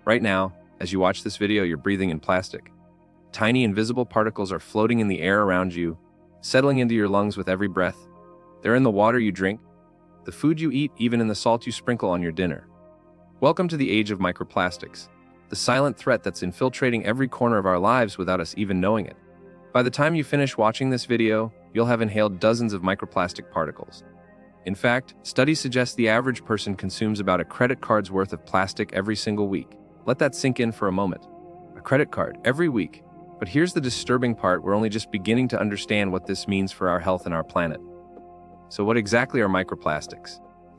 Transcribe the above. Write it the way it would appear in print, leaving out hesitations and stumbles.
Right now, as you watch this video, you're breathing in plastic. Tiny invisible particles are floating in the air around you, settling into your lungs with every breath. They're in the water you drink, the food you eat, even in the salt you sprinkle on your dinner. Welcome to the age of microplastics, the silent threat that's infiltrating every corner of our lives without us even knowing it. By the time you finish watching this video, you'll have inhaled dozens of microplastic particles. In fact, studies suggest the average person consumes about a credit card's worth of plastic every single week. Let that sink in for a moment. A credit card every week. But here's the disturbing part: we're only just beginning to understand what this means for our health and our planet. So what exactly are microplastics?